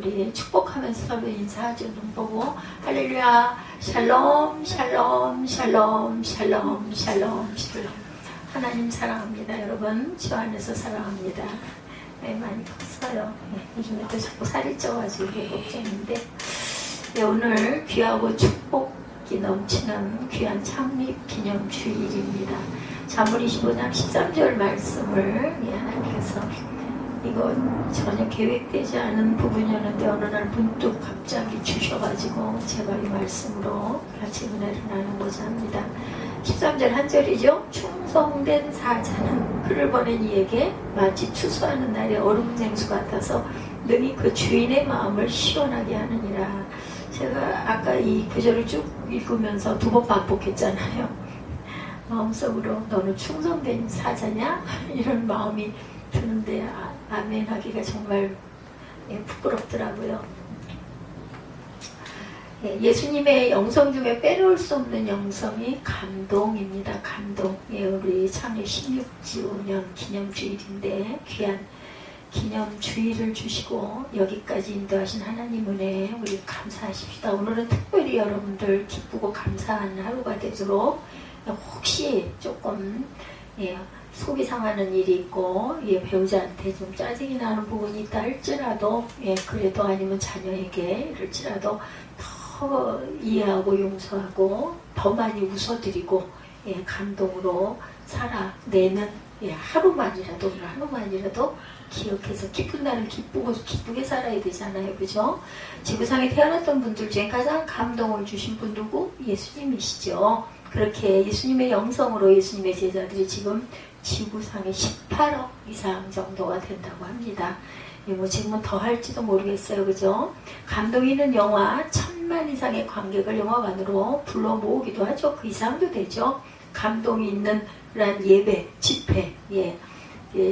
우리 축복하면서 서로 인사하죠. 눈 보고 할렐루야 샬롬 샬롬 샬롬 샬롬 샬롬 샬롬. 하나님 사랑합니다. 여러분 주 안에서 사랑합니다. 네, 많이 컸어요. 네, 요즘에도 자꾸 살이 쪄가지고 걱정인데 네, 오늘 귀하고 축복이 넘치는 귀한 창립 기념 주일입니다. 잠언 25장 13절 말씀을 하나님께서 이거 전혀 계획되지 않은 부분이었는데 어느 날 문득 갑자기 주셔가지고 제가 이 말씀으로 같이 은혜를 나누고자 합니다. 13절 한 절이죠. 충성된 사자는 그를 보낸 이에게 마치 추수하는 날의 얼음 냉수 같아서 능히 그 주인의 마음을 시원하게 하느니라. 제가 아까 이 구절을 쭉 읽으면서 두 번 반복했잖아요. 마음속으로 너는 충성된 사자냐? 이런 마음이 드는데 아멘 하기가 정말 부끄럽더라고요. 예수님의 영성 중에 빼놓을 수 없는 영성이 감동입니다. 감동. 우리 창립 16주년 기념주일인데 귀한 기념주일을 주시고 여기까지 인도하신 하나님 은혜 우리 감사하십시다. 오늘은 특별히 여러분들 기쁘고 감사한 하루가 되도록 혹시 조금 속이 상하는 일이 있고 배우자한테 좀 짜증이 나는 부분이 있다 할지라도 그래도 아니면 자녀에게 이럴지라도 더 이해하고 용서하고 더 많이 웃어드리고 감동으로 살아내는 하루만이라도 오늘 하루만이라도 기억해서 기쁜 날은 기쁘게 살아야 되잖아요. 그죠? 지구상에 태어났던 분들 중에 가장 감동을 주신 분 누구? 예수님이시죠. 그렇게 예수님의 영성으로 예수님의 제자들이 지금 지구상에 18억 이상 정도가 된다고 합니다. 뭐 지금은 더 할지도 모르겠어요. 그죠? 감동 있는 영화 1000만 이상의 관객을 영화관으로 불러 모으기도 하죠. 그 이상도 되죠. 감동이 있는 예배, 집회,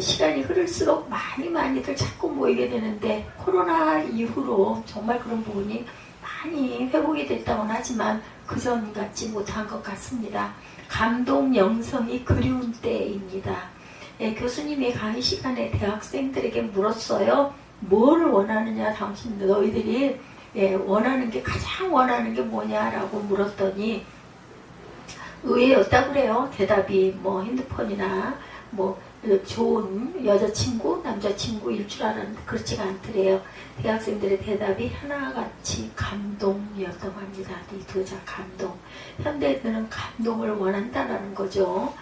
시간이 흐를수록 많이들 자꾸 모이게 되는데 코로나 이후로 정말 그런 부분이 많이 회복이 됐다고는 하지만 그전 같지 못한 것 같습니다. 감동 영성이 그리운 때입니다. 교수님이 강의 시간에 대학생들에게 물었어요. 뭐를 원하느냐 당신 너희들이 원하는 게 가장 원하는 게 뭐냐라고 물었더니 의외였다고 그래요. 대답이 뭐 핸드폰이나 뭐 좋은 여자친구, 남자친구일 줄 알았는데 그렇지가 않더래요. 대학생들의 대답이 하나같이 감동이었다고 합니다. 이 두 자 감동. 현대인들은 감동을 원한다라는 거죠.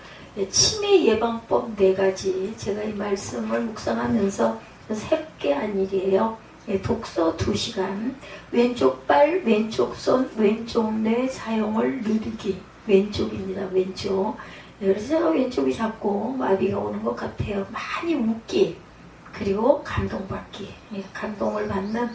치매 예방법 4가지. 제가 이 말씀을 묵상하면서 새롭게한 일이에요. 독서 2시간. 왼쪽 발, 왼쪽 손, 왼쪽 뇌 사용을 느리기. 왼쪽입니다. 왼쪽. 그래서 제가 왼쪽이 자꾸 마비가 오는 것 같아요. 많이 웃기. 그리고 감동받기. 감동을 받는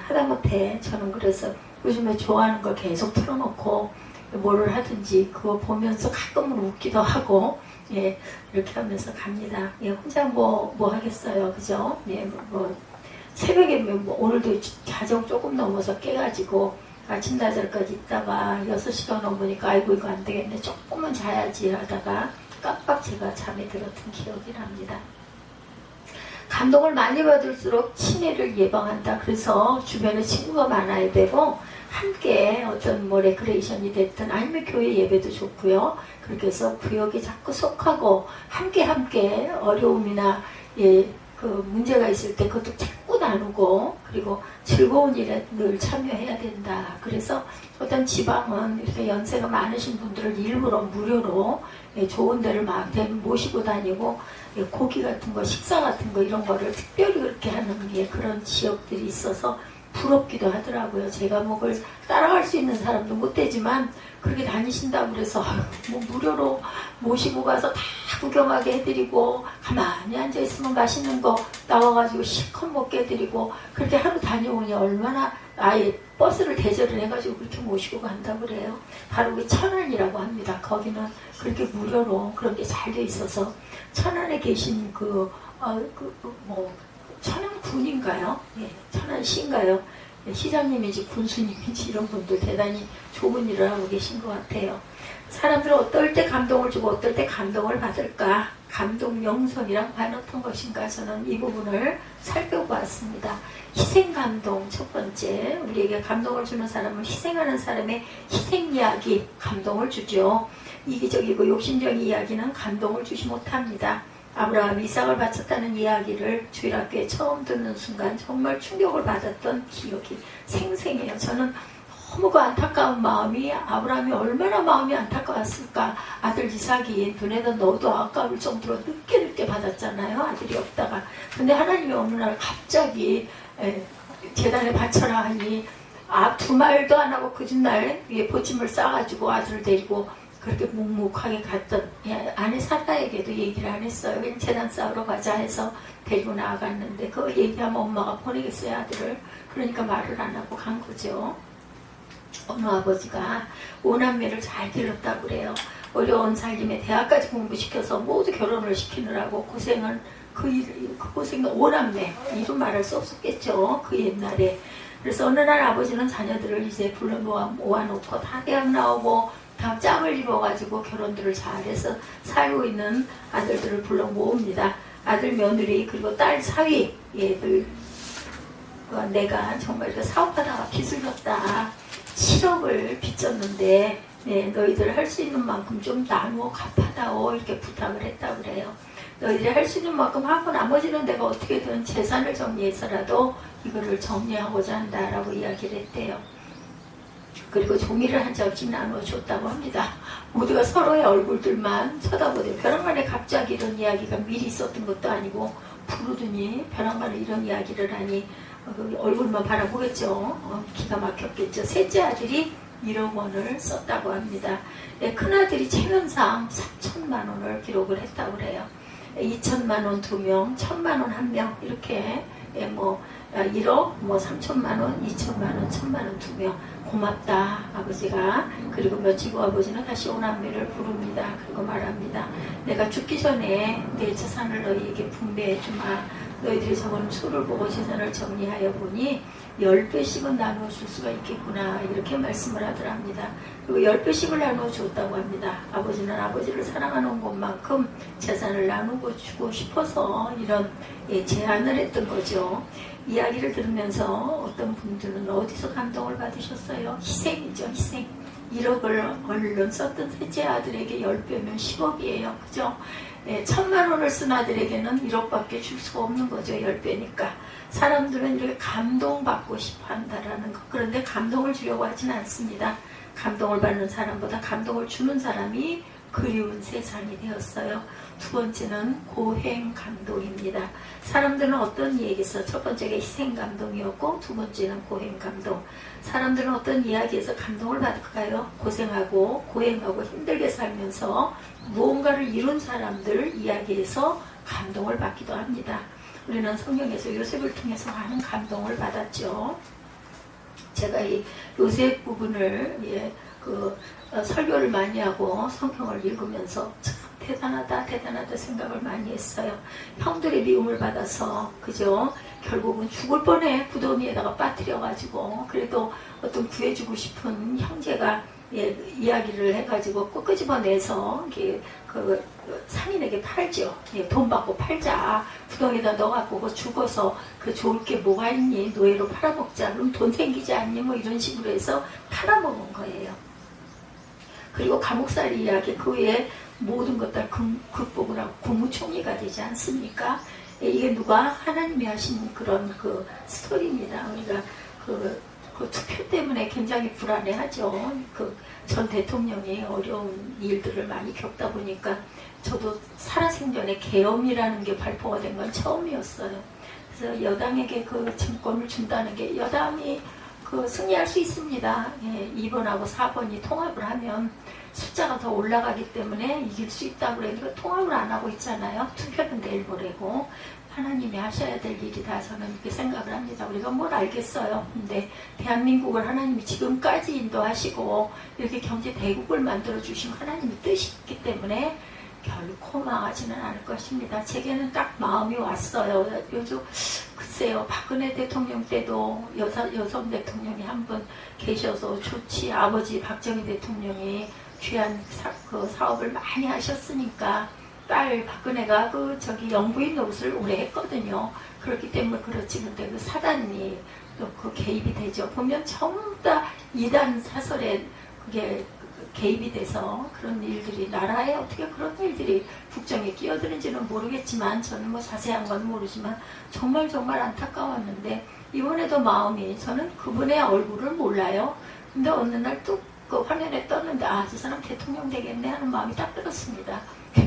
하다못해 저는 그래서 요즘에 좋아하는 걸 계속 틀어놓고 뭐를 하든지 그거 보면서 가끔은 웃기도 하고 이렇게 하면서 갑니다. 혼자 뭐 하겠어요. 그죠? 뭐 새벽에 뭐 오늘도 자정 조금 넘어서 깨가지고 아침 다절까지 있다가 6시가 넘으니까 아이고 이거 안 되겠네 조금만 자야지 하다가 깜빡 제가 잠에 들었던 기억이 납니다. 감동을 많이 받을수록 치매를 예방한다. 그래서 주변에 친구가 많아야 되고 함께 어떤 뭐 레크레이션이 됐든 아니면 교회 예배도 좋고요. 그렇게 해서 구역에 자꾸 속하고 함께 어려움이나 그 문제가 있을 때 그것도 자꾸 나누고 그리고 즐거운 일에 늘 참여해야 된다. 그래서 어떤 지방은 이렇게 연세가 많으신 분들을 일부러 무료로 좋은 데를 막 모시고 다니고 고기 같은 거, 식사 같은 거 이런 거를 특별히 그렇게 하는 그런 지역들이 있어서 부럽기도 하더라고요. 제가 목을 따라갈 수 있는 사람도 못 되지만 그렇게 다니신다고 그래서 뭐 무료로 모시고 가서 다 구경하게 해드리고 가만히 앉아있으면 맛있는 거 나와가지고 실컷 먹게 해드리고 그렇게 하루 다녀오니 얼마나 아예 버스를 대절을 해가지고 그렇게 모시고 간다고 그래요. 바로 그 천안이라고 합니다. 거기는 그렇게 무료로 그런 게 잘 돼 있어서 천안에 계신 천안군인가요? 천안시인가요? 시장님인지 군수님인지 이런 분들 대단히 좋은 일을 하고 계신 것 같아요. 사람들은 어떨 때 감동을 주고 어떨 때 감동을 받을까? 감동 영선이란 과연 어떤 것인가 저는 이 부분을 살펴보았습니다. 희생 감동 첫 번째, 우리에게 감동을 주는 사람은 희생하는 사람의 희생 이야기 감동을 주죠. 이기적이고 욕심적인 이야기는 감동을 주지 못합니다. 아브라함이 이삭을 바쳤다는 이야기를 주일학교에 처음 듣는 순간 정말 충격을 받았던 기억이 생생해요. 저는 너무 그 안타까운 마음이, 아브라함이 얼마나 마음이 안타까웠을까. 아들 이삭이 눈에다 넣어도 아까울 정도로 늦게 받았잖아요. 아들이 없다가. 근데 하나님이 어느 날 갑자기 제단에 바쳐라 하니 두 말도 안 하고 그 전날 위에 보침을 싸가지고 아들을 데리고 그렇게 묵묵하게 갔던, 아내 사라에게도 얘기를 안 했어요. 그냥 제단 싸우러 가자 해서 데리고 나아갔는데 그거 얘기하면 엄마가 보내겠어요, 아들을. 그러니까 말을 안 하고 간 거죠. 어느 아버지가 5남매를 잘 길렀다고 그래요. 어려운 살림에 대학까지 공부시켜서 모두 결혼을 시키느라고 고생을, 그 고생은 5남매, 이루 말할 수 없었겠죠, 그 옛날에. 그래서 어느 날 아버지는 자녀들을 이제 불러 모아놓고 다 대학 나오고 다 짝을 입어가지고 결혼들을 잘해서 살고 있는 아들들을 불러 모읍니다. 아들 며느리 그리고 딸 사위 얘들, 내가 정말 사업하다가 빚을졌다. 7억을 빚졌는데 너희들 할 수 있는 만큼 좀 나누어 갚아다오, 이렇게 부탁을 했다고 그래요. 너희들이 할 수 있는 만큼 하고 나머지는 내가 어떻게든 재산을 정리해서라도 이거를 정리하고자 한다라고 이야기를 했대요. 그리고 종이를 한 장씩 나눠줬다고 합니다. 모두가 서로의 얼굴들만 쳐다보대요. 벼랑간에 갑자기 이런 이야기가 미리 있었던 것도 아니고 부르더니 벼랑간에 이런 이야기를 하니 얼굴만 바라보겠죠. 기가 막혔겠죠. 셋째 아들이 1억 원을 썼다고 합니다. 큰아들이 최면상 3천만 원을 기록을 했다고 그래요. 2천만 원 2명, 1천만 원 1명, 이렇게 1억, 3천만 원, 2천만 원, 1천만 원 2명. 고맙다 아버지가. 그리고 며칠 후 아버지는 다시 5남매를 부릅니다. 그리고 말합니다. 내가 죽기 전에 내 재산을 너희에게 분배해 주마. 너희들이 저번 수를 보고 재산을 정리하여 보니 10배씩은 나누어 줄 수가 있겠구나, 이렇게 말씀을 하더랍니다. 그리고 10배씩을 나누어 줬다고 합니다. 아버지는 아버지를 사랑하는 것만큼 재산을 나누고 주고 싶어서 이런 제안을 했던 거죠. 이야기를 들으면서 어떤 분들은 어디서 감동을 받으셨어요? 희생이죠, 희생. 1억을 얼른 썼던 셋째 아들에게 10배면 10억이에요. 그죠? 1천만 원을 쓴 아들에게는 1억밖에 줄 수가 없는 거죠. 10배니까. 사람들은 이렇게 감동받고 싶어 한다라는 것. 그런데 감동을 주려고 하진 않습니다. 감동을 받는 사람보다 감동을 주는 사람이 그리운 세상이 되었어요. 두 번째는 고행 감동입니다. 사람들은 어떤 이야기에서 첫 번째가 희생 감동이었고 두 번째는 고행 감동. 사람들은 어떤 이야기에서 감동을 받을까요? 고생하고 고행하고 힘들게 살면서 무언가를 이룬 사람들 이야기에서 감동을 받기도 합니다. 우리는 성경에서 요셉을 통해서 많은 감동을 받았죠. 제가 이 요셉 부분을 설교를 많이 하고 성경을 읽으면서 참 대단하다 생각을 많이 했어요. 형들의 미움을 받아서 그죠? 결국은 죽을 뻔해 구덩이에다가 빠뜨려가지고 그래도 어떤 구해주고 싶은 형제가 이야기를 해가지고 꼭 끄집어내서 그 상인에게 팔죠. 돈 받고 팔자. 구덩이에다 넣어갖고 죽어서 그 좋을 게 뭐가 있니? 노예로 팔아먹자. 그럼 돈 생기지 않니? 뭐 이런 식으로 해서 팔아먹은 거예요. 그리고 감옥살이 이야기 그 외에 모든 것들 극복을 하고 국무총리가 되지 않습니까? 이게 누가 하나님이 하신 그런 그 스토리입니다. 우리가 그 투표 때문에 굉장히 불안해하죠. 전 대통령이 어려운 일들을 많이 겪다 보니까 저도 살아생전에 계엄이라는 게 발표가 된 건 처음이었어요. 그래서 여당에게 그 정권을 준다는 게 여당이 승리할 수 있습니다. 2번하고 4번이 통합을 하면 숫자가 더 올라가기 때문에 이길 수 있다고 그러니까 통합을 안 하고 있잖아요. 투표는 내일 모레고 하나님이 하셔야 될 일이다. 저는 이렇게 생각을 합니다. 우리가 뭘 알겠어요. 근데 대한민국을 하나님이 지금까지 인도하시고 이렇게 경제 대국을 만들어 주신 하나님의 뜻이 있기 때문에 결코 망하지는 않을 것입니다. 제게는 딱 마음이 왔어요. 요즘 글쎄요, 박근혜 대통령 때도 여성 대통령이 한 분 계셔서 좋지. 아버지 박정희 대통령이 귀한 사업을 많이 하셨으니까 딸 박근혜가 영부인 노릇을 오래 했거든요. 그렇기 때문에 그렇지. 근데 그 사단이 또 그 개입이 되죠. 보면 전부 다 이단 사설에 그게 개입이 돼서 그런 일들이, 나라에 어떻게 그런 일들이 국정에 끼어드는지는 모르겠지만, 저는 뭐 자세한 건 모르지만 정말 안타까웠는데, 이번에도 마음이, 저는 그분의 얼굴을 몰라요. 근데 어느 날 뚝 그 화면에 떴는데, 저 사람 대통령 되겠네 하는 마음이 딱 들었습니다.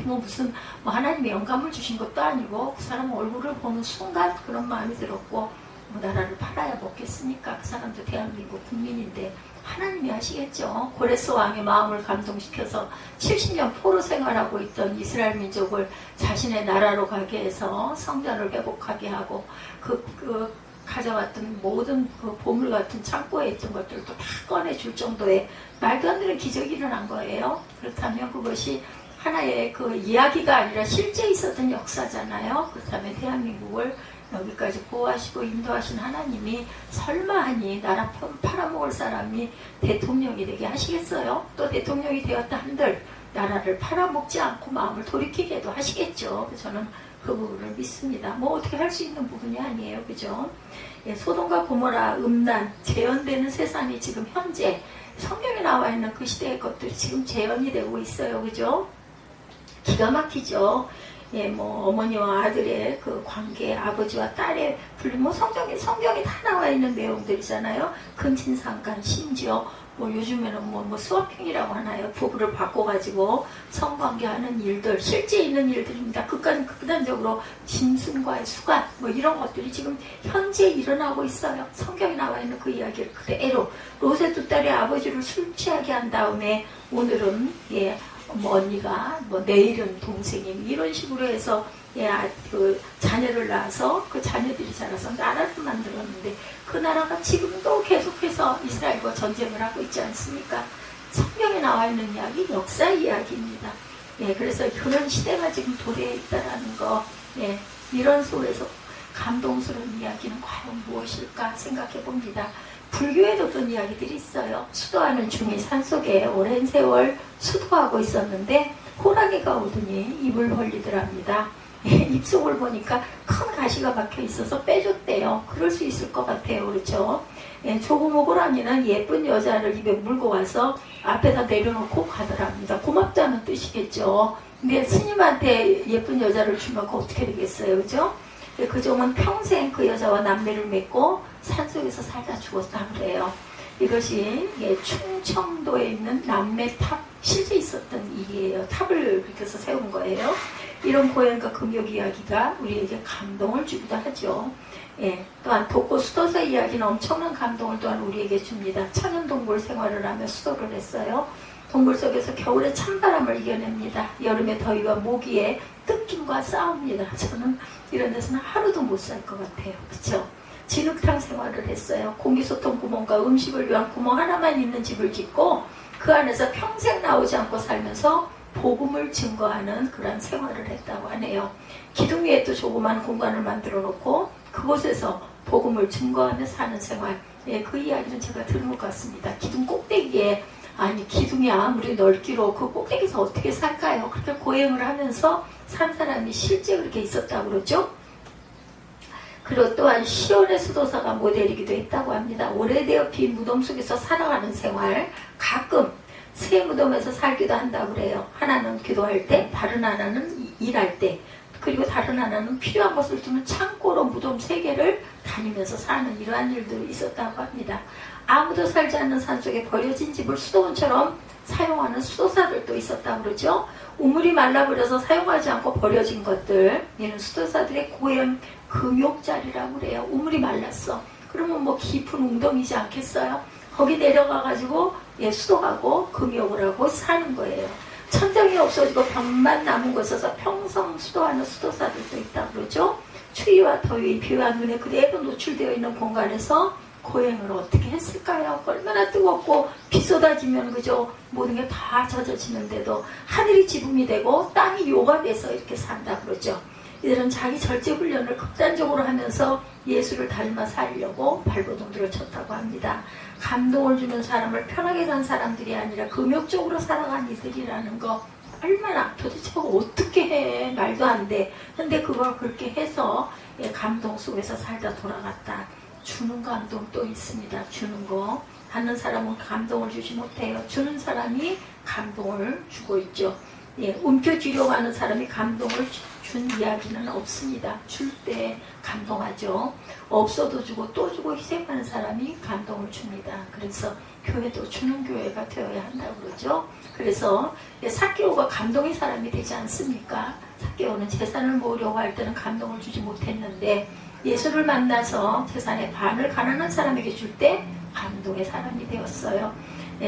뭐 무슨 뭐 하나님의 영감을 주신 것도 아니고, 그 사람 얼굴을 보는 순간 그런 마음이 들었고, 뭐 나라를 팔아야 먹겠습니까? 그 사람도 대한민국 국민인데 하나님이 하시겠죠. 고레스 왕의 마음을 감동시켜서 70년 포로 생활하고 있던 이스라엘 민족을 자신의 나라로 가게 해서 성전을 회복하게 하고, 가져왔던 모든 그 보물 같은 창고에 있던 것들도 다 꺼내줄 정도의 말도 안 되는 기적이 일어난 거예요. 그렇다면 그것이 하나의 그 이야기가 아니라 실제 있었던 역사잖아요. 그렇다면 대한민국을 여기까지 보호하시고 인도하신 하나님이 설마하니 나라 팔아먹을 사람이 대통령이 되게 하시겠어요? 또 대통령이 되었다 한들 나라를 팔아먹지 않고 마음을 돌이키게도 하시겠죠. 저는 그 부분을 믿습니다. 뭐 어떻게 할 수 있는 부분이 아니에요. 그죠? 예, 소돔과 고모라, 음란, 재현되는 세상이 지금 현재 성경에 나와 있는 그 시대의 것들이 지금 재현이 되고 있어요. 그죠? 기가 막히죠. 예, 뭐 어머니와 아들의 그 관계, 아버지와 딸의 분리, 뭐 성경에 다 나와 있는 내용들이잖아요. 근친상간, 심지어 뭐 요즘에는 뭐 스와핑이라고 하나요? 부부를 바꿔가지고 성관계하는 일들, 실제 있는 일들입니다. 극단적으로 짐승과의 수간, 뭐 이런 것들이 지금 현재 일어나고 있어요. 성경에 나와 있는 그 이야기를 그대로, 롯의 두 딸이 아버지를 술 취하게 한 다음에 오늘은 뭐 언니가, 뭐 내일은 동생이, 이런 식으로 해서 그 자녀를 낳아서 그 자녀들이 자라서 나라를 만들었는데, 그 나라가 지금도 계속해서 이스라엘과 전쟁을 하고 있지 않습니까? 성경에 나와 있는 이야기, 역사 이야기입니다. 그래서 그런 시대가 지금 도래해 있다라는 거, 이런 속에서 감동스러운 이야기는 과연 무엇일까 생각해 봅니다. 불교에도 어떤 이야기들이 있어요. 수도하는 중이 산속에 오랜 세월 수도하고 있었는데 호랑이가 오더니 입을 벌리더랍니다. 입속을 보니까 큰 가시가 박혀 있어서 빼줬대요. 그럴 수 있을 것 같아요. 그렇죠? 조그모 호랑이는 예쁜 여자를 입에 물고 와서 앞에다 내려놓고 가더랍니다. 고맙다는 뜻이겠죠. 근데 스님한테 예쁜 여자를 주면 어떻게 되겠어요? 그죠? 그 종은 평생 그 여자와 남매를 맺고 산속에서 살다 죽었다 그래요. 이것이 충청도에 있는 남매탑, 실제 있었던 일이에요. 탑을 그렇게 해서 세운 거예요. 이런 고연과 금욕 이야기가 우리에게 감동을 주기도 하죠. 또한 독고 수도사 이야기는 엄청난 감동을 또한 우리에게 줍니다. 천연동굴 생활을 하며 수도를 했어요. 동굴 속에서 겨울에 찬바람을 이겨냅니다. 여름에 더위와 모기에 뜯김과 싸웁니다. 저는 이런 데서는 하루도 못 살 것 같아요. 그쵸? 진흙탕 생활을 했어요. 공기소통 구멍과 음식을 위한 구멍 하나만 있는 집을 짓고 그 안에서 평생 나오지 않고 살면서 복음을 증거하는 그런 생활을 했다고 하네요. 기둥 위에 또 조그만 공간을 만들어 놓고 그곳에서 복음을 증거하며 사는 생활. 그 이야기는 제가 들은 것 같습니다. 기둥 꼭대기에, 아니 기둥이 아무리 넓기로 그 꼭대기에서 어떻게 살까요? 그렇게 고행을 하면서 산 사람이 실제 그렇게 있었다고 그러죠. 그리고 또한 시온의 수도사가 모델이기도 했다고 합니다. 오래되어 빈 무덤 속에서 살아가는 생활, 가끔 새 무덤에서 살기도 한다고 그래요. 하나는 기도할 때, 다른 하나는 일할 때, 그리고 다른 하나는 필요한 것을 두는 창고로 무덤 3개를 다니면서 사는 이러한 일도 있었다고 합니다. 아무도 살지 않는 산속에 버려진 집을 수도원처럼 사용하는 수도사들도 있었다고 그러죠. 우물이 말라버려서 사용하지 않고 버려진 것들, 이는 수도사들의 고행 금욕자리라고 그래요. 우물이 말랐어. 그러면 뭐 깊은 웅덩이지 않겠어요? 거기 내려가가지고 수도하고 금욕을 하고 사는 거예요. 천정이 없어지고 벽만 남은 곳에서 평생 수도하는 수도사들도 있다고 그러죠. 추위와 더위, 비와 눈에 그대로 노출되어 있는 공간에서 고행을 어떻게 했을까요? 얼마나 뜨겁고 비 쏟아지면 그죠? 모든 게 다 젖어지는데도 하늘이 지붕이 되고 땅이 요가 돼서 이렇게 산다 그러죠. 이들은 자기 절제 훈련을 극단적으로 하면서 예수를 닮아 살려고 발버둥들을 쳤다고 합니다. 감동을 주는 사람을 편하게 산 사람들이 아니라 금욕적으로 살아간 이들이라는 거 얼마나 도대체 어떻게 해 말도 안 돼. 근데 그걸 그렇게 해서 감동 속에서 살다 돌아갔다. 주는 감동 또 있습니다. 주는 거. 받는 사람은 감동을 주지 못해요. 주는 사람이 감동을 주고 있죠. 움켜쥐려고 하는 사람이 감동을 준 이야기는 없습니다. 줄 때 감동하죠. 없어도 주고 또 주고 희생하는 사람이 감동을 줍니다. 그래서 교회도 주는 교회가 되어야 한다고 그러죠. 그래서 삭개오가 감동의 사람이 되지 않습니까? 삭개오는 재산을 모으려고 할 때는 감동을 주지 못했는데 예수를 만나서 재산의 반을 가난한 사람에게 줄 때 감동의 사람이 되었어요.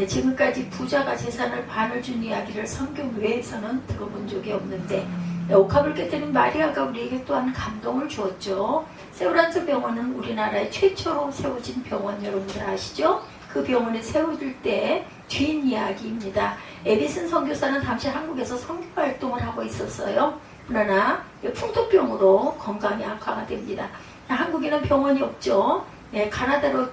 지금까지 부자가 재산을 반을 준 이야기를 성경 외에서는 들어본 적이 없는데 옥합을 깨뜨린 마리아가 우리에게 또한 감동을 주었죠. 세브란스 병원은 우리나라에 최초로 세워진 병원, 여러분들 아시죠? 그 병원에 세워질 때 뒤인 이야기입니다. 에디슨 선교사는 당시 한국에서 선교 활동을 하고 있었어요. 그러나 풍토병으로 건강이 악화가 됩니다. 한국에는 병원이 없죠. 카나다로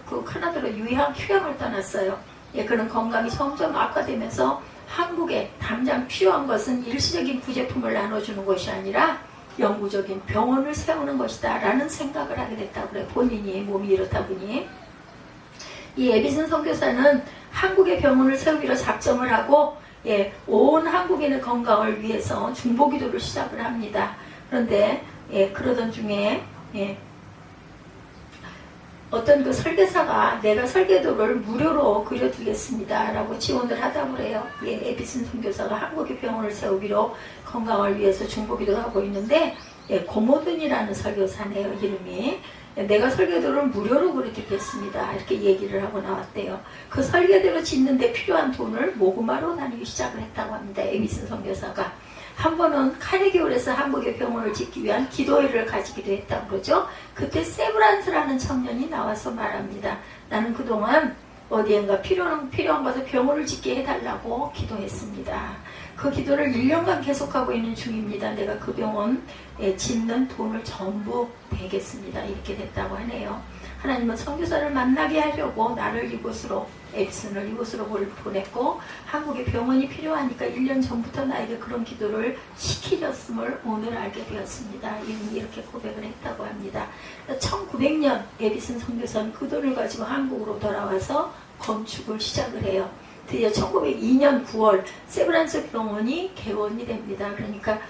휴양을 떠났어요. 그런 건강이 점점 악화되면서 한국에 당장 필요한 것은 일시적인 부제품을 나눠주는 것이 아니라 영구적인 병원을 세우는 것이다 라는 생각을 하게 됐다고 그래요. 본인이 몸이 이렇다 보니. 이 에비슨 선교사는 한국의 병원을 세우기로 작정을 하고 온 한국인의 건강을 위해서 중보기도를 시작을 합니다. 그런데 그러던 중에 어떤 그 설계사가 내가 설계도를 무료로 그려드리겠습니다 라고 지원을 하다고 그래요. 에비슨 선교사가 한국의 병원을 세우기로 건강을 위해서 중보기도 하고 있는데 고모든이라는 설교사네요. 이름이. 내가 설계도를 무료로 그려드리겠습니다 이렇게 얘기를 하고 나왔대요. 그 설계대로 짓는데 필요한 돈을 모금하러 다니기 시작을 했다고 합니다. 에비슨 선교사가. 한 번은 카네기홀에서 한국의 병원을 짓기 위한 기도회를 가지기도 했다고 그러죠. 그때 세브란스라는 청년이 나와서 말합니다. 나는 그동안 어디엔가 필요한 곳에 병원을 짓게 해달라고 기도했습니다. 그 기도를 1년간 계속하고 있는 중입니다. 내가 그 병원 짓는 돈을 전부 대겠습니다. 이렇게 됐다고 하네요. 하나님은 선교사를 만나게 하려고 나를 이곳으로, 에비슨을 이곳으로 보냈고 한국에 병원이 필요하니까 1년 전부터 나에게 그런 기도를 시키셨음을 오늘 알게 되었습니다. 이분이 이렇게 고백을 했다고 합니다. 1900년 에비슨 선교사는 그 돈을 가지고 한국으로 돌아와서 건축을 시작을 해요. 드디어 1902년 9월 세브란스 병원이 개원이 됩니다. 그러니까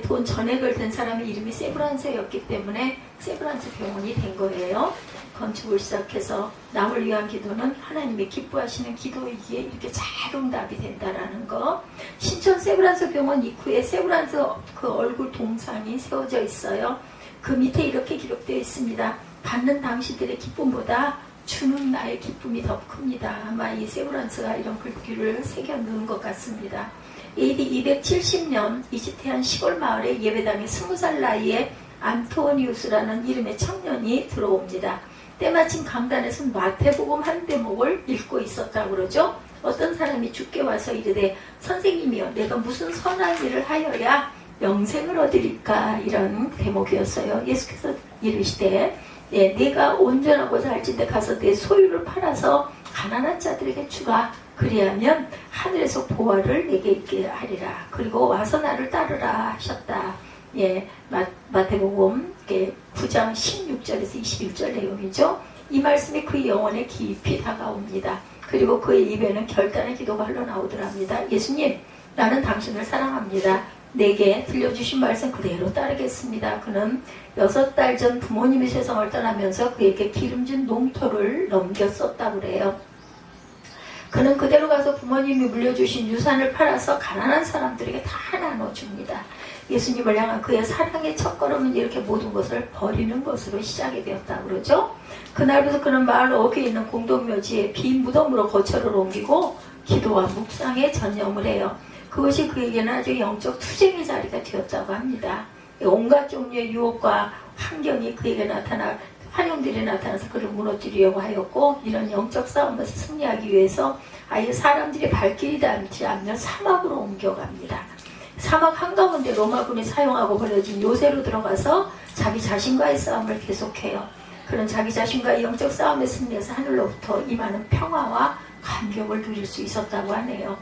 돈 전액을 댄 사람의 이름이 세브란스였기 때문에 세브란스 병원이 된 거예요. 건축을 시작해서 남을 위한 기도는 하나님이 기뻐하시는 기도이기에 이렇게 잘 응답이 된다라는 거. 신촌 세브란스 병원 입구에 세브란스 그 얼굴 동상이 세워져 있어요. 그 밑에 이렇게 기록되어 있습니다. 받는 당신들의 기쁨보다 주는 나의 기쁨이 더 큽니다. 아마 이 세브란스가 이런 글귀를 새겨 넣은 것 같습니다. AD 270년 이집트한 시골 마을에 예배당에 20살 나이에 안토니우스라는 이름의 청년이 들어옵니다. 때마침 강단에서 마태복음 한 대목을 읽고 있었다고 그러죠. 어떤 사람이 주께 와서 이르되 선생님이여 내가 무슨 선한 일을 하여야 영생을 얻으리까 이런 대목이었어요. 예수께서 이르시되 내가 온전하고자 할진대 가서 내 소유를 팔아서 가난한 자들에게 주라. 그리하면 하늘에서 보화를 내게 있게 하리라. 그리고 와서 나를 따르라 하셨다. 마태복음 9장 16절에서 21절 내용이죠. 이 말씀이 그의 영혼에 깊이 다가옵니다. 그리고 그의 입에는 결단의 기도가 흘러나오더랍니다. 예수님, 나는 당신을 사랑합니다. 내게 들려주신 말씀 그대로 따르겠습니다. 그는 6달 전 부모님이 세상을 떠나면서 그에게 기름진 농토를 넘겼었다고 그래요. 그는 그대로 가서 부모님이 물려주신 유산을 팔아서 가난한 사람들에게 다 나눠줍니다. 예수님을 향한 그의 사랑의 첫걸음은 이렇게 모든 것을 버리는 것으로 시작이 되었다고 그러죠. 그날부터 그는 마을 어귀에 있는 공동묘지에 빈 무덤으로 거처를 옮기고 기도와 묵상에 전념을 해요. 그것이 그에게는 아주 영적 투쟁의 자리가 되었다고 합니다. 온갖 종류의 유혹과 환경이 그에게 환영들이 나타나서 그를 무너뜨리려고 하였고 이런 영적 싸움에서 승리하기 위해서 아예 사람들이 발길이 닿지 않는 사막으로 옮겨갑니다. 사막 한가운데 로마군이 사용하고 버려진 요새로 들어가서 자기 자신과의 싸움을 계속해요. 그런 자기 자신과의 영적 싸움에 승리해서 하늘로부터 임하는 평화와 감격을 누릴 수 있었다고 하네요.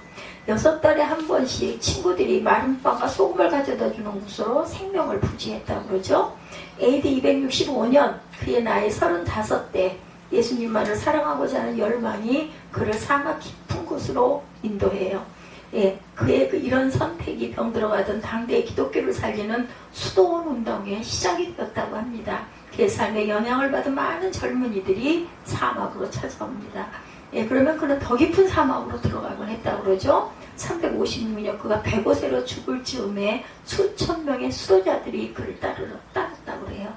6달에 한 번씩 친구들이 마른 빵과 소금을 가져다 주는 것으로 생명을 부지했다고 그러죠. AD 265년 그의 나이 35대 예수님만을 사랑하고자 하는 열망이 그를 사막 깊은 곳으로 인도해요. 그의 이런 선택이 병들어가던 당대의 기독교를 살리는 수도원 운동의 시작이 되었다고 합니다. 그의 삶에 영향을 받은 많은 젊은이들이 사막으로 찾아옵니다. 그러면 그는 더 깊은 사막으로 들어가곤 했다고 그러죠. 356년 그가 백오세로 죽을 즈음에 수천 명의 수도자들이 그를 따랐다고 그래요.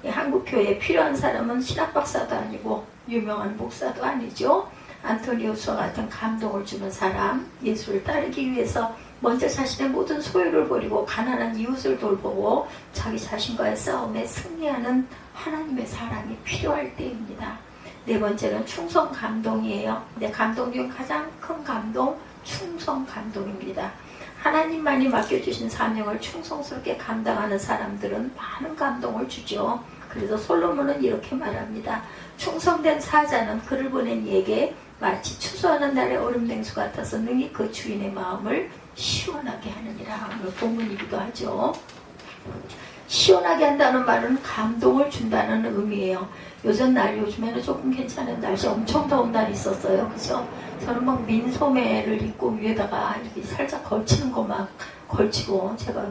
한국교회에 필요한 사람은 신학박사도 아니고 유명한 목사도 아니죠. 안토니우스와 같은 감동을 주는 사람, 예수를 따르기 위해서 먼저 자신의 모든 소유를 버리고 가난한 이웃을 돌보고 자기 자신과의 싸움에 승리하는 하나님의 사람이 필요할 때입니다. 네 번째는 충성 감동이에요. 감동 중 가장 큰 감동, 충성 감동입니다. 하나님만이 맡겨주신 사명을 충성스럽게 감당하는 사람들은 많은 감동을 주죠. 그래서 솔로몬은 이렇게 말합니다. 충성된 사자는 그를 보낸 이에게 마치 추수하는 날의 얼음냉수 같아서 능히 그 주인의 마음을 시원하게 하느니라. 오늘 본문이기도 하죠. 시원하게 한다는 말은 감동을 준다는 의미예요. 요즘에는 조금 괜찮은 날씨 엄청 더운 날이 있었어요. 그죠? 저는 막 민소매를 입고 위에다가 이렇게 살짝 걸치는 거 막 걸치고 제가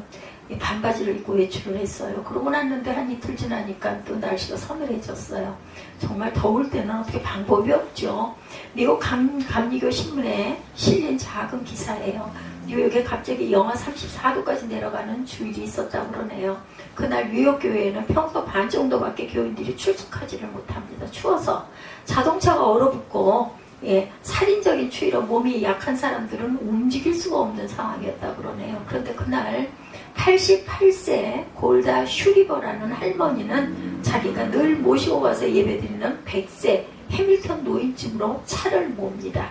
반바지를 입고 외출을 했어요. 그러고 났는데 한 이틀 지나니까 또 날씨가 서늘해졌어요. 정말 더울 때는 어떻게 방법이 없죠. 미국 감리교 신문에 실린 작은 기사예요. 뉴욕에 갑자기 영하 34도까지 내려가는 주일이 있었다고 그러네요. 그날 뉴욕 교회에는 평소 반 정도밖에 교인들이 출석하지를 못합니다. 추워서 자동차가 얼어붙고 살인적인 추위로 몸이 약한 사람들은 움직일 수가 없는 상황이었다고 그러네요. 그런데 그날 88세 골다 슈리버라는 할머니는 자기가 늘 모시고 가서 예배드리는 100세 해밀턴 노인쯤으로 차를 몹니다.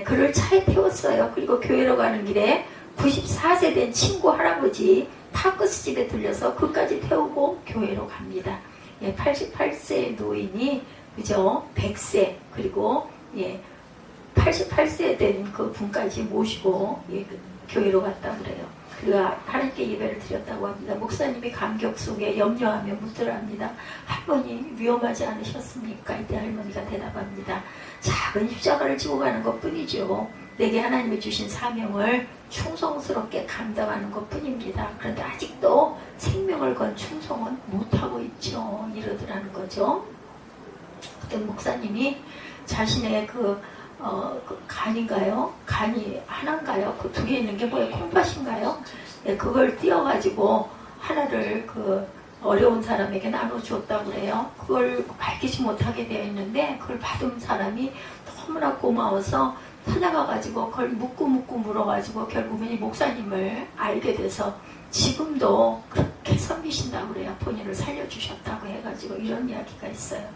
그를 차에 태웠어요. 그리고 교회로 가는 길에 94세 된 친구 할아버지 파크스 집에 들려서 그까지 태우고 교회로 갑니다. 88세 노인이 그죠? 100세 그리고 88세 된 그 분까지 모시고 교회로 갔다 그래요. 그가 하나님께 예배를 드렸다고 합니다. 목사님이 감격 속에 염려하며 묻더랍니다. 할머니 위험하지 않으셨습니까? 이때 할머니가 대답합니다. 작은 십자가를 지고 가는 것 뿐이죠. 내게 하나님이 주신 사명을 충성스럽게 감당하는 것 뿐입니다. 그런데 아직도 생명을 건 충성은 못하고 있죠. 이러더라는 거죠. 그때 목사님이 자신의 간인가요? 간이 하나인가요? 그 두 개 있는 게 뭐예요? 콩팥인가요? 그걸 띄어가지고 하나를 어려운 사람에게 나눠주었다고 그래요. 그걸 밝히지 못하게 되어 있는데 그걸 받은 사람이 너무나 고마워서 찾아가가지고 그걸 묻고 물어가지고 결국은 이 목사님을 알게 돼서 지금도 그렇게 섬기신다고 그래요. 본인을 살려주셨다고 해가지고 이런 이야기가 있어요.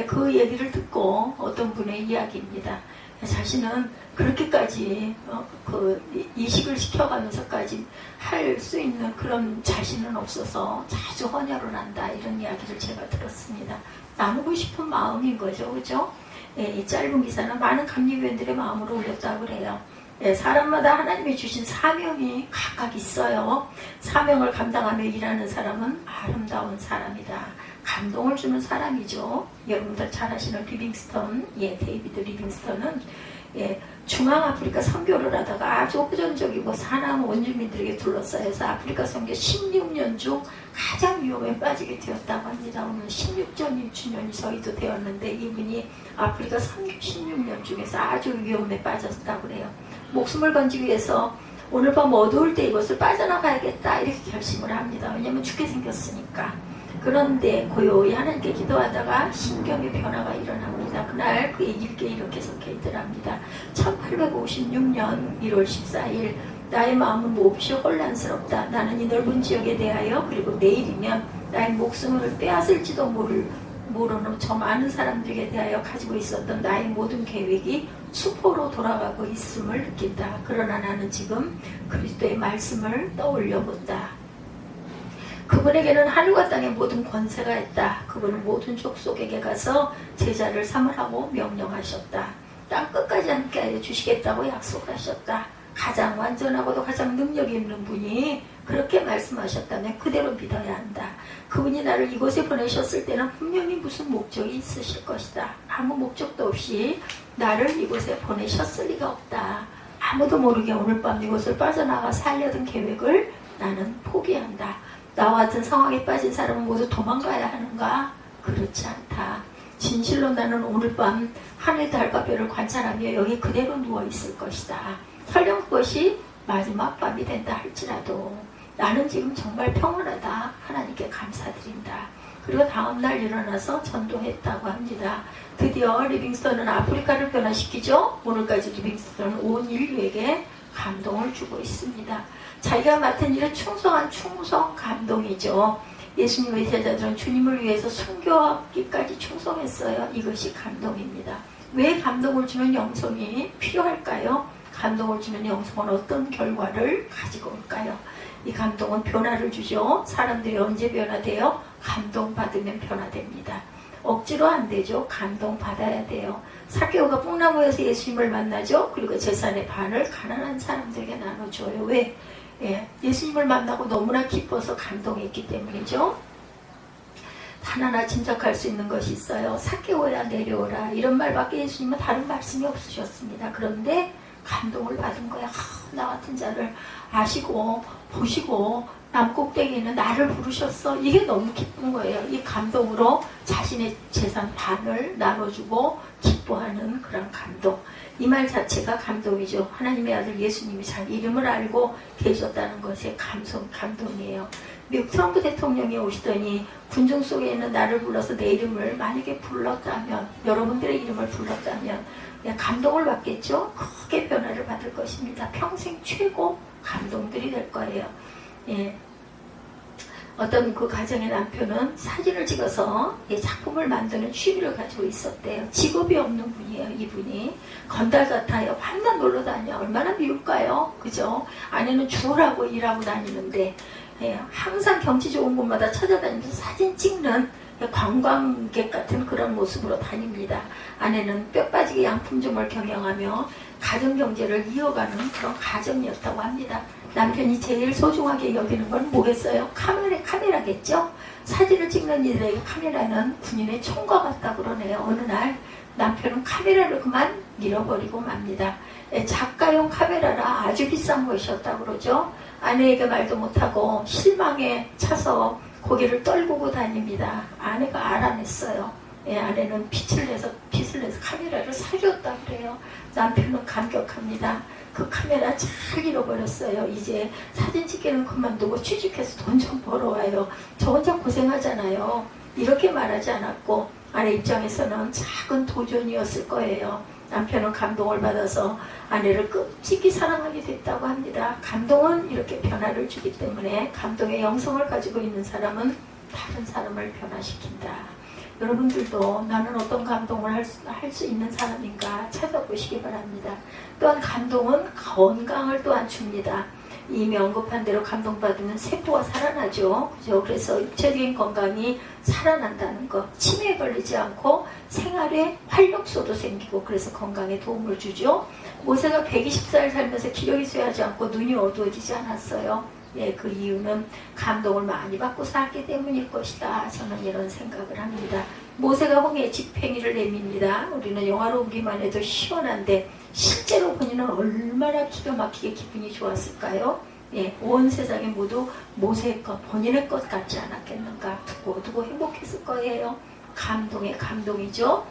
그 얘기를 듣고 어떤 분의 이야기입니다. 자신은 그렇게까지 이식을 시켜가면서까지 할 수 있는 그런 자신은 없어서 자주 헌혈을 한다 이런 이야기를 제가 들었습니다. 나누고 싶은 마음인 거죠. 그죠? 이 짧은 기사는 많은 감리교인들의 마음으로 올렸다고 그래요. 사람마다 하나님이 주신 사명이 각각 있어요. 사명을 감당하며 일하는 사람은 아름다운 사람이다. 감동을 주는 사람이죠. 여러분들 잘 아시는 리빙스턴, 데이비드 리빙스턴은 중앙아프리카 선교를 하다가 아주 호전적이고 사나운 원주민들에게 둘러싸여서 아프리카 선교 16년 중 가장 위험에 빠지게 되었다고 합니다. 오늘 16전 1주년이 저희도 되었는데 이분이 아프리카 선교 16년 중에서 아주 위험에 빠졌다고 그래요. 목숨을 건지기 위해서 오늘 밤 어두울 때 이곳을 빠져나가야겠다 이렇게 결심을 합니다. 왜냐하면 죽게 생겼으니까. 그런데 고요히 하나님께 기도하다가 신경의 변화가 일어납니다. 그날 그의 일기에 이렇게 적혀 있더랍니다. 1856년 1월 14일 나의 마음은 몹시 혼란스럽다. 나는 이 넓은 지역에 대하여 그리고 내일이면 나의 목숨을 빼앗을지도 모르는 저 많은 사람들에게 대하여 가지고 있었던 나의 모든 계획이 수포로 돌아가고 있음을 느낀다. 그러나 나는 지금 그리스도의 말씀을 떠올려 본다. 그분에게는 하늘과 땅의 모든 권세가 있다. 그분은 모든 족속에게 가서 제자를 삼으라고 명령하셨다. 땅 끝까지 함께하여 주시겠다고 약속하셨다. 가장 완전하고도 가장 능력이 있는 분이 그렇게 말씀하셨다면 그대로 믿어야 한다. 그분이 나를 이곳에 보내셨을 때는 분명히 무슨 목적이 있으실 것이다. 아무 목적도 없이 나를 이곳에 보내셨을 리가 없다. 아무도 모르게 오늘 밤 이곳을 빠져나가 살려던 계획을 나는 포기한다. 나와 같은 상황에 빠진 사람은 모두 도망가야 하는가? 그렇지 않다. 진실로 나는 오늘 밤 하늘 달과 별을 관찰하며 여기 그대로 누워있을 것이다. 설령 그것이 마지막 밤이 된다 할지라도 나는 지금 정말 평온하다. 하나님께 감사드린다. 그리고 다음날 일어나서 전도했다고 합니다. 드디어 리빙스턴은 아프리카를 변화시키죠. 오늘까지 리빙스턴은 온 인류에게 감동을 주고 있습니다. 자기가 맡은 일은 충성한 충성 감동이죠. 예수님의 제자들은 주님을 위해서 순교하기까지 충성했어요. 이것이 감동입니다. 왜 감동을 주는 영성이 필요할까요? 감동을 주는 영성은 어떤 결과를 가지고 올까요? 이 감동은 변화를 주죠. 사람들이 언제 변화돼요? 감동받으면 변화됩니다. 억지로 안 되죠. 감동받아야 돼요. 삭개오가 뽕나무에서 예수님을 만나죠. 그리고 재산의 반을 가난한 사람들에게 나눠줘요. 왜? 예수님을 만나고 너무나 기뻐서 감동했기 때문이죠. 하나하나 짐작할 수 있는 것이 있어요. 삭개오야 내려오라. 이런 말밖에 예수님은 다른 말씀이 없으셨습니다. 그런데 감동을 받은 거야. 나 같은 자를 아시고 보시고 남꼭대기에 있는 나를 부르셨어. 이게 너무 기쁜 거예요. 이 감동으로 자신의 재산 반을 나눠주고 기뻐하는 그런 감동. 이 말 자체가 감동이죠. 하나님의 아들 예수님이 자기 이름을 알고 계셨다는 것에 감동이에요. 미국 트럼프 대통령이 오시더니 군중 속에 있는 나를 불러서 내 이름을 만약에 불렀다면, 여러분들의 이름을 불렀다면 감동을 받겠죠. 크게 변화를 받을 것입니다. 평생 최고 감동들이 될 거예요. 어떤 그 가정의 남편은 사진을 찍어서 작품을 만드는 취미를 가지고 있었대요. 직업이 없는 분이에요. 이분이 건달 같아요. 밤낮 놀러 다녀. 얼마나 미울까요? 그죠? 아내는 죽으라고 일하고 다니는데 항상 경치 좋은 곳마다 찾아다니면서 사진 찍는 관광객 같은 그런 모습으로 다닙니다. 아내는 뼈 빠지게 양품점을 경영하며 가정경제를 이어가는 그런 가정이었다고 합니다. 남편이 제일 소중하게 여기는 건 뭐겠어요? 카메라겠죠? 사진을 찍는 이들에게 카메라는 군인의 총과 같다 그러네요. 어느 날 남편은 카메라를 그만 잃어버리고 맙니다. 작가용 카메라라 아주 비싼 것이었다고 그러죠. 아내에게 말도 못하고 실망에 차서 고개를 떨구고 다닙니다. 아내가 알아냈어요. 아내는 빚을 내서 카메라를 사줬다 그래요. 남편은 감격합니다. 그 카메라 잘 잃어버렸어요. 이제 사진 찍기는 그만두고 취직해서 돈 좀 벌어와요. 저 혼자 고생하잖아요. 이렇게 말하지 않았고 아내 입장에서는 작은 도전이었을 거예요. 남편은 감동을 받아서 아내를 끔찍이 사랑하게 됐다고 합니다. 감동은 이렇게 변화를 주기 때문에 감동의 영성을 가지고 있는 사람은 다른 사람을 변화시킨다. 여러분들도 나는 어떤 감동을 할 수 있는 사람인가 찾아보시기 바랍니다. 또한 감동은 건강을 또한 줍니다. 이미 언급한 대로 감동받으면 세포가 살아나죠. 그죠? 그래서 육체적인 건강이 살아난다는 것, 치매에 걸리지 않고 생활에 활력소도 생기고 그래서 건강에 도움을 주죠. 모세가 120살 살면서 기력이 쇠하지 않고 눈이 어두워지지 않았어요. 그 이유는 감동을 많이 받고 살기 때문일 것이다. 저는 이런 생각을 합니다. 모세가 홍해에 집행이를 내밉니다. 우리는 영화로 보기만 해도 시원한데 실제로 본인은 얼마나 기가 막히게 기분이 좋았을까요? 온 세상이 모두 모세의 것, 본인의 것 같지 않았겠는가. 두고 행복했을 거예요. 감동의 감동이죠.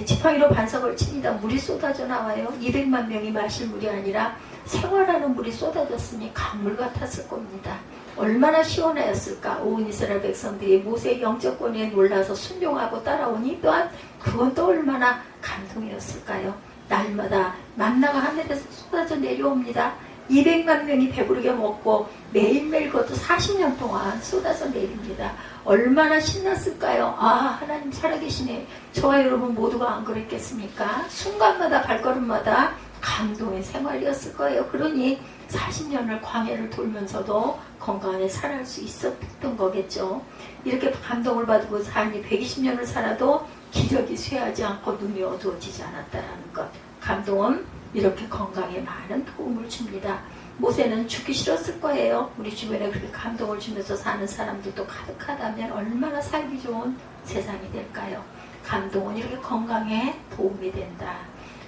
지팡이로 반석을 칩니다. 물이 쏟아져 나와요. 200만 명이 마실 물이 아니라 생활하는 물이 쏟아졌으니 강물 같았을 겁니다. 얼마나 시원하였을까. 온 이스라엘 백성들이 모세의 영적 권위에 놀라서 순종하고 따라오니 또한 그건 또 얼마나 감동이었을까요. 날마다 만나가 하늘에서 쏟아져 내려옵니다. 200만 명이 배부르게 먹고 매일매일 그것도 40년 동안 쏟아져 내립니다. 얼마나 신났을까요? 아, 하나님 살아계시네. 저와 여러분 모두가 안 그랬겠습니까? 순간마다 발걸음마다 감동의 생활이었을 거예요. 그러니 40년을 광야를 돌면서도 건강하게 살아갈 수 있었던 거겠죠. 이렇게 감동을 받고 사니 120년을 살아도 기력이 쇠하지 않고 눈이 어두워지지 않았다는 것. 감동은 이렇게 건강에 많은 도움을 줍니다. 모세는 죽기 싫었을 거예요. 우리 주변에 그렇게 감동을 주면서 사는 사람들도 가득하다면 얼마나 살기 좋은 세상이 될까요? 감동은 이렇게 건강에 도움이 된다.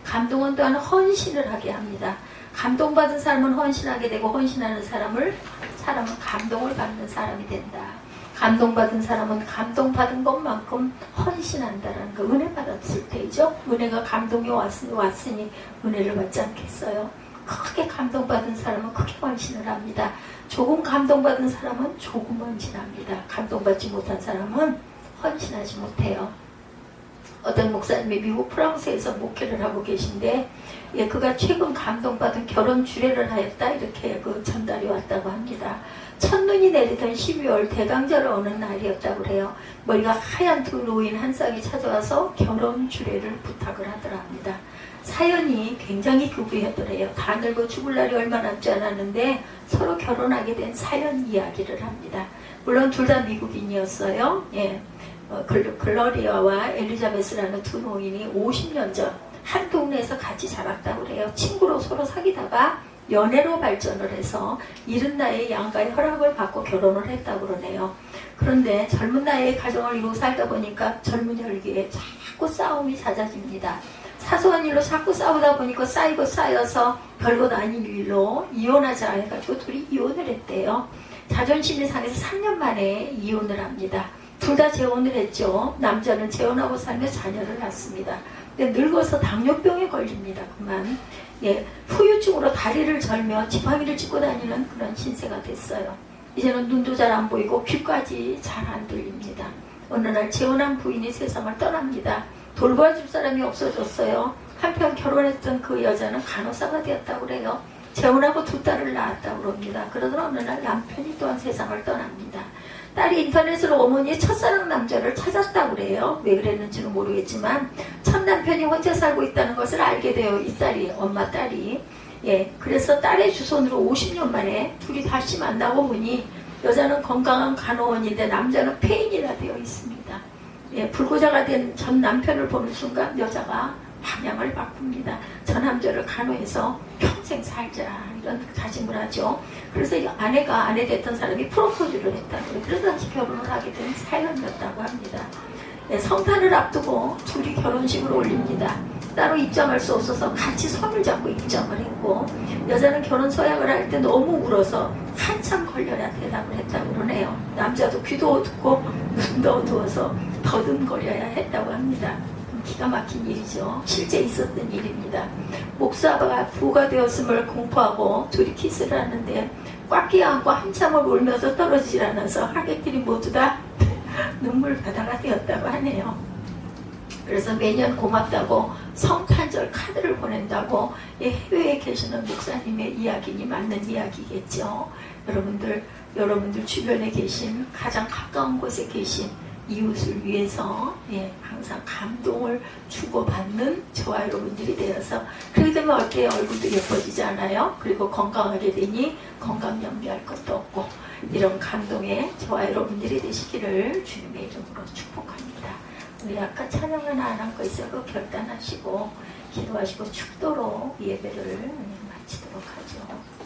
감동은 또한 헌신을 하게 합니다. 감동받은 사람은 헌신하게 되고 헌신하는 사람은 감동을 받는 사람이 된다. 감동받은 사람은 감동받은 것만큼 헌신한다라는 거, 은혜 받았을 때이죠. 은혜가 감동이 왔으니 은혜를 받지 않겠어요? 크게 감동받은 사람은 크게 헌신을 합니다. 조금 감동받은 사람은 조금 헌신합니다. 감동받지 못한 사람은 헌신하지 못해요. 어떤 목사님이 미국 프랑스에서 목회를 하고 계신데, 예, 그가 최근 감동받은 결혼 주례를 하였다, 이렇게 그 전달이 왔다고 합니다. 첫눈이 내리던 12월 대강절 어느 날이었다고 그래요. 머리가 하얀 두 노인 한 쌍이 찾아와서 결혼 주례를 부탁을 하더라 합니다. 사연이 굉장히 교부하더래요. 다 늙어 죽을 날이 얼마 남지 않았는데 서로 결혼하게 된 사연 이야기를 합니다. 물론 둘 다 미국인이었어요. 예. 글로리아와 엘리자베스라는 두 노인이 50년 전 한 동네에서 같이 자랐다고 그래요. 친구로 서로 사귀다가 연애로 발전을 해서 이른 나이에 양가의 허락을 받고 결혼을 했다고 그러네요. 그런데 젊은 나이에 가정을 이루고 살다 보니까 젊은 혈기에 자꾸 싸움이 잦아집니다. 사소한 일로 자꾸 싸우다 보니까 쌓이고 쌓여서 별것 아닌 일로 이혼하자 해가지고 둘이 이혼을 했대요. 자존심이 상해서 3년 만에 이혼을 합니다. 둘 다 재혼을 했죠. 남자는 재혼하고 살며 자녀를 낳습니다. 근데 늙어서 당뇨병에 걸립니다. 그만. 예, 후유증으로 다리를 절며 지팡이를 짚고 다니는 그런 신세가 됐어요. 이제는 눈도 잘 안 보이고 귀까지 잘 안 들립니다. 어느 날 재혼한 부인이 세상을 떠납니다. 돌봐줄 사람이 없어졌어요. 한편 결혼했던 그 여자는 간호사가 되었다고 그래요. 재혼하고 두 딸을 낳았다고 그럽니다. 그러던 어느 날 남편이 또한 세상을 떠납니다. 딸이 인터넷으로 어머니의 첫사랑 남자를 찾았다고 그래요. 왜 그랬는지는 모르겠지만 첫 남편이 혼자 살고 있다는 것을 알게 돼요. 이 딸이, 엄마 딸이. 예, 그래서 딸의 주손으로 50년 만에 둘이 다시 만나고 보니 여자는 건강한 간호원인데 남자는 폐인이라 되어 있습니다. 예, 불구자가 된 전 남편을 보는 순간 여자가 방향을 바꿉니다. 저 남자를 간호해서 평생 살자, 이런 다짐을 하죠. 그래서 이 아내가 아내 됐던 사람이 프로포즈를 했다고, 그래서 다시 결혼을 하게 된 사연이었다고 합니다. 네, 성탄을 앞두고 둘이 결혼식을 올립니다. 따로 입장할 수 없어서 같이 손을 잡고 입장을 했고, 여자는 결혼 서약을 할 때 너무 울어서 한참 걸려야 대답을 했다고 그러네요. 남자도 귀도 어둡고 눈도 어두워서 더듬거려야 했다고 합니다. 기가 막힌 일이죠. 실제 있었던 일입니다. 목사가 부가 되었음을 공포하고 둘이 키스를 하는데 꽉 끼어안고 한참을 울면서 떨어지질 않아서 하객들이 모두 다 눈물 바다가 되었다고 하네요. 그래서 매년 고맙다고 성탄절 카드를 보낸다고 해외에 계시는 목사님의 이야기니 맞는 이야기겠죠. 여러분들 주변에 계신, 가장 가까운 곳에 계신 이웃을 위해서 항상 감동을 주고받는 저와 여러분들이 되어서, 그렇게 되면 어때요? 얼굴도 예뻐지지 않아요? 그리고 건강하게 되니 건강 연비할 것도 없고, 이런 감동의 저와 여러분들이 되시기를 주님의 이름으로 축복합니다. 우리 아까 찬양 하나 안 한 거 있어요. 그거 결단하시고 기도하시고 축도로 예배를 마치도록 하죠.